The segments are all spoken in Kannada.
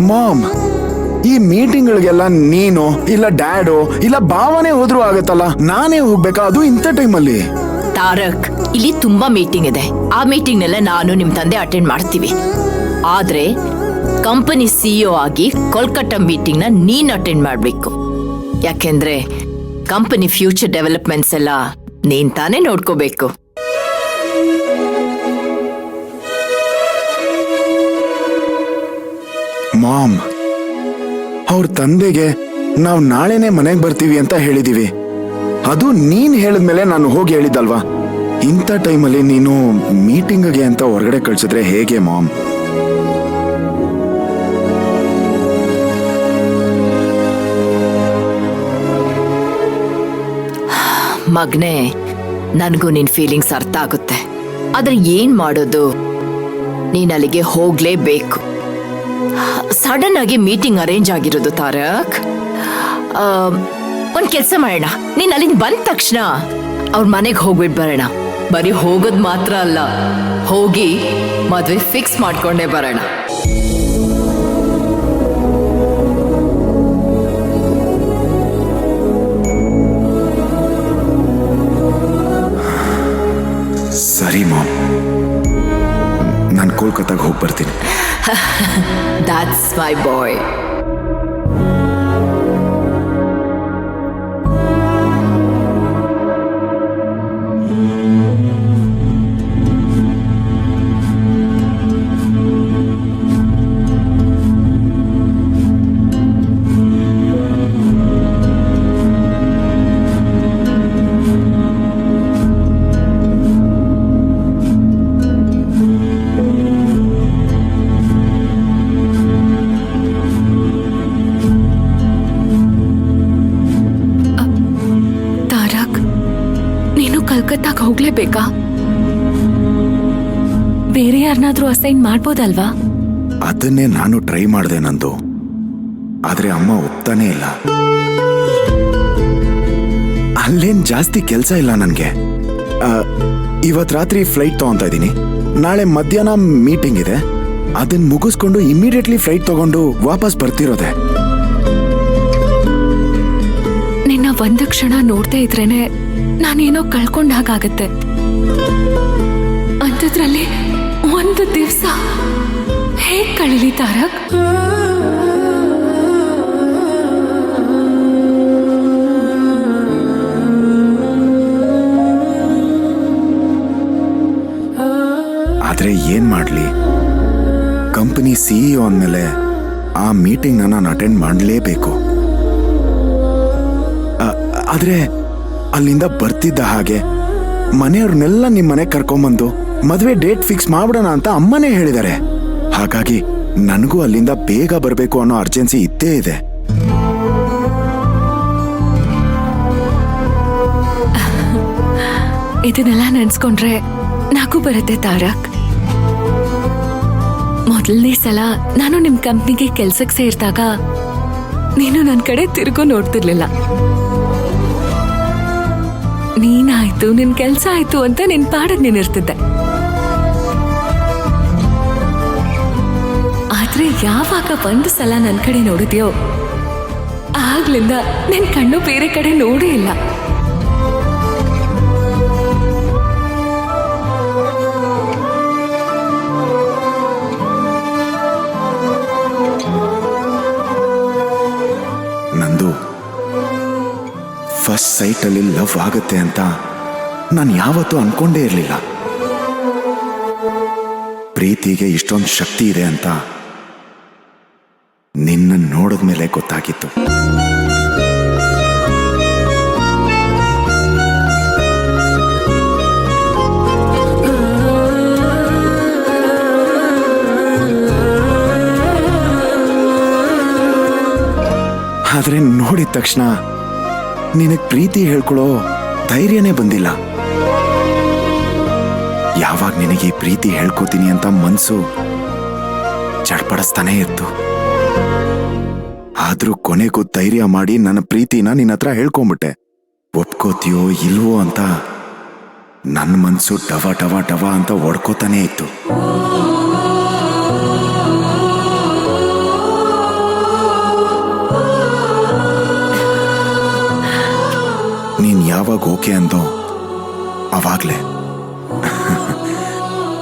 ಮಾಮ್, ಈ ಮೀಟಿಂಗ್ಗಳಿಗೆಲ್ಲ ನೀನು ಇಲ್ಲ ಡ್ಯಾಡೋ ಇಲ್ಲ ಭಾವನೆ ಹೋದ್ರು ಆಗತ್ತಲ್ಲ, ನಾನೇ ಹೋಗ್ಬೇಕಾ? ಅದು ಇಂಥ ಟೈಮಲ್ಲಿ. ತಾರಕ್, ಇಲ್ಲಿ ತುಂಬಾ ಮೀಟಿಂಗ್ ಇದೆ. ಆ ಮೀಟಿಂಗ್ ನೆಲ್ಲ ನಾನು ನಿಮ್ ತಂದೆ ಅಟೆಂಡ್ ಮಾಡ್ತೀವಿ. ಆದ್ರೆ ಕಂಪನಿ ಸಿಇಒ ಆಗಿ ಕೋಲ್ಕತ್ತಾ ಮೀಟಿಂಗ್ ನ ನೀನ್ ಅಟೆಂಡ್ ಮಾಡ್ಬೇಕು. ಯಾಕೆಂದ್ರೆ ಕಂಪನಿ ಫ್ಯೂಚರ್ ಡೆವಲಪ್ಮೆಂಟ್ಸ್ ಎಲ್ಲ ನೀನ್ ತಾನೇ ನೋಡ್ಕೋಬೇಕು. ಮಾಮ್, ಅವ್ರ ತಂದೆಗೆ ನಾವು ನಾಳೆನೆ ಮನೆಗೆ ಬರ್ತೀವಿ ಅಂತ ಹೇಳಿದೀವಿ. ಅದು ನೀನ್ ಹೇಳಿದ್ಮೇಲೆ ನಾನು ಹೋಗಿ ಹೇಳಿದ್ದಲ್ವಾ. ಇಂಥ ಟೈಮಲ್ಲಿ ನೀನು ಮೀಟಿಂಗ್ಗೆ ಅಂತ ಹೊರಗಡೆ ಕಳ್ಸಿದ್ರೆ ಹೇಗೆ ಮಾಮ್? ಮಗ್ನೆ, ನನಗೂ ನಿನ್ ಫೀಲಿಂಗ್ಸ್ ಅರ್ಥ ಆಗುತ್ತೆ. ಆದ್ರೆ ಏನ್ ಮಾಡೋದು, ನೀನ್ ಅಲ್ಲಿಗೆ ಹೋಗ್ಲೇಬೇಕು. ಸಡನ್ ಆಗಿ ಮೀಟಿಂಗ್ ಅರೇಂಜ್ ಆಗಿರೋದು ತಾರಕ್. ಒಂದ್ ಕೆಲ್ಸ ಮಾಡೋಣ, ನೀನ್ ಅಲ್ಲಿಂದ ಬಂದ ತಕ್ಷಣ ಅವ್ರ ಮನೆಗೆ ಹೋಗ್ಬಿಟ್ ಬರೋಣ. ಬರೀ ಹೋಗೋದ್ ಮಾತ್ರ ಅಲ್ಲ, ಹೋಗಿ ಮದ್ವೆ ಫಿಕ್ಸ್ ಮಾಡ್ಕೊಂಡೇ ಬರೋಣ. ಸರಿ ಮಾಮ್, ನಾನು ಕೋಲ್ಕತ್ತಾಗ ಹೋಗಿ ಬರ್ತೀನಿ. That's my boy. ಕಲ್ಕತ್ತಾಗ ಹೋಗ್ಲೇಬೇಕಾ? ಬೇರೆ ಯಾರನ್ನಾದ್ರೂ ಅಸೈನ್ ಮಾಡ್ಬೋದಲ್ವಾ? ಅದನ್ನೇ ನಾನು ಟ್ರೈ ಮಾಡಿದೆ ನಂದು. ಆದ್ರೆ ಅಮ್ಮ ಒಪ್ತಾನೇ ಇಲ್ಲ. ಅಲ್ಲೇನ್ ಜಾಸ್ತಿ ಕೆಲಸ ಇಲ್ಲ ನನ್ಗೆ. ಇವತ್ ರಾತ್ರಿ ಫ್ಲೈಟ್ ತಗೊಂತಾ ಇದ್ದೀನಿ. ನಾಳೆ ಮಧ್ಯಾಹ್ನ ಮೀಟಿಂಗ್ ಇದೆ. ಅದನ್ನ ಮುಗಿಸ್ಕೊಂಡು ಇಮಿಡಿಯೇಟ್ಲಿ ಫ್ಲೈಟ್ ತಗೊಂಡು ವಾಪಸ್ ಬರ್ತಿರೋದೆ. ನಿನ್ನ ಒಂದು ಕ್ಷಣ ನೋಡ್ತಾ ಇದ್ರೇನೆ ನಾನೇನೋ ಕಳ್ಕೊಂಡ ಹಾಗಾಗತ್ತೆ. ಅಂಥದ್ರಲ್ಲಿ ಒಂದು ದಿವಸ ಹೇಗ್ ಕಳೀಲಿ ತಾರಕ್? ಆದ್ರೆ ಏನ್ ಮಾಡ್ಲಿ, ಕಂಪನಿ ಸಿಇಒ ಅಂದ್ಮೇಲೆ ಆ ಮೀಟಿಂಗ್ ನಾನು ಅಟೆಂಡ್ ಮಾಡಲೇಬೇಕು. ಆದ್ರೆ ಅಲ್ಲಿಂದ ಬರ್ತಿದ್ದ ಹಾಗೆ ಮನೆಯವ್ರನ್ನೆಲ್ಲ ನಿಮ್ ಮನೆಗೆ ಕರ್ಕೊಂಬಂದು ಮದ್ವೆ ಡೇಟ್ ಫಿಕ್ಸ್ ಮಾಡ್ಬಿಡೋಣ ಅಂತ ಅಮ್ಮನೇ ಹೇಳಿದ್ದಾರೆ. ಹಾಗಾಗಿ ನನಗೂ ಅಲ್ಲಿಂದ ಬೇಗ ಬರಬೇಕು ಅನ್ನೋ ಅರ್ಜೆನ್ಸಿ ಇದ್ದೇ ಇದೆ. ಇದನ್ನೆಲ್ಲ ನೆನ್ಸ್ಕೊಂಡ್ರೆ ನಾಕು ಬರುತ್ತೆ ತಾರಕ್. ಮೊದಲನೇ ಸಲ ನಾನು ನಿಮ್ ಕಂಪ್ನಿಗೆ ಕೆಲ್ಸಕ್ಕೆ ಸೇರಿದಾಗ ನೀನು ನನ್ನ ಕಡೆ ತಿರುಗು ನೋಡ್ತಿರ್ಲಿಲ್ಲ. ನೀನಾಯ್ತು, ನಿನ್ ಕೆಲ್ಸ ಆಯ್ತು ಅಂತ ನಿನ್ ಪಾಡದ್ ನೀನಿರ್ತಿದ್ದೆ. ಆದ್ರೆ ಯಾವಾಗ ಒಂದು ಸಲ ನನ್ ಕಡೆ ನೋಡಿದ್ಯೋ ಆಗ್ಲಿಂದ ನಿನ್ ಕಣ್ಣು ಬೇರೆ ಕಡೆ ನೋಡೇ ಇಲ್ಲ. ನಂದು ಫಸ್ಟ್ ಸೈಟಲ್ಲಿ ಲವ್ ಆಗುತ್ತೆ ಅಂತ ನಾನು ಯಾವತ್ತೂ ಅನ್ಕೊಂಡೇ ಇರಲಿಲ್ಲ. ಪ್ರೀತಿಗೆ ಇಷ್ಟೊಂದು ಶಕ್ತಿ ಇದೆ ಅಂತ ನಿನ್ನ ನೋಡಿದ್ಮೇಲೆ ಗೊತ್ತಾಗಿತ್ತು. ಆದ್ರೆ ನೋಡಿದ ತಕ್ಷಣ ನಿನಗೆ ಪ್ರೀತಿ ಹೇಳ್ಕೊಳ್ಳೋ ಧೈರ್ಯನೇ ಬಂದಿಲ್ಲ. ಯಾವಾಗ ನಿನಗೆ ಪ್ರೀತಿ ಹೇಳ್ಕೋತೀನಿ ಅಂತ ಮನ್ಸು ಚಡ್ಪಡಿಸ್ತಾನೆ ಇತ್ತು. ಆದ್ರೂ ಕೊನೆಗೂ ಧೈರ್ಯ ಮಾಡಿ ನನ್ನ ಪ್ರೀತಿನ ನಿನ್ನ ಹತ್ರ ಹೇಳ್ಕೊಂಬಿಟ್ಟೆ. ಒಪ್ಕೋತೀಯೋ ಇಲ್ವೋ ಅಂತ ನನ್ನ ಮನ್ಸು ಟವ ಟವ ಟವ ಅಂತ ಒಡ್ಕೋತಾನೆ ಇತ್ತು. ಓಕೆ ಅಂದೋ ಅವಾಗ್ಲೇ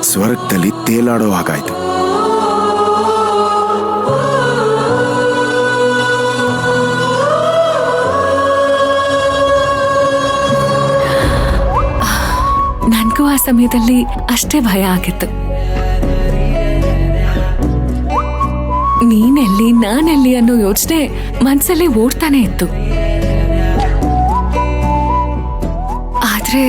ಸ್ವರ್ಗದಲ್ಲಿ ತೇಲಾಡೋ ಹಾಗಾಯ್ತು. ನನ್ಗೂ ಆ ಸಮಯದಲ್ಲಿ ಅಷ್ಟೇ ಭಯ ಆಗಿತ್ತು. ನೀನೆಲ್ಲಿ ನಾನೆಲ್ಲಿ ಅನ್ನೋ ಯೋಚನೆ ಮನ್ಸಲ್ಲಿ ಓಡ್ತಾನೆ ಇತ್ತು. ಆದ್ರೆ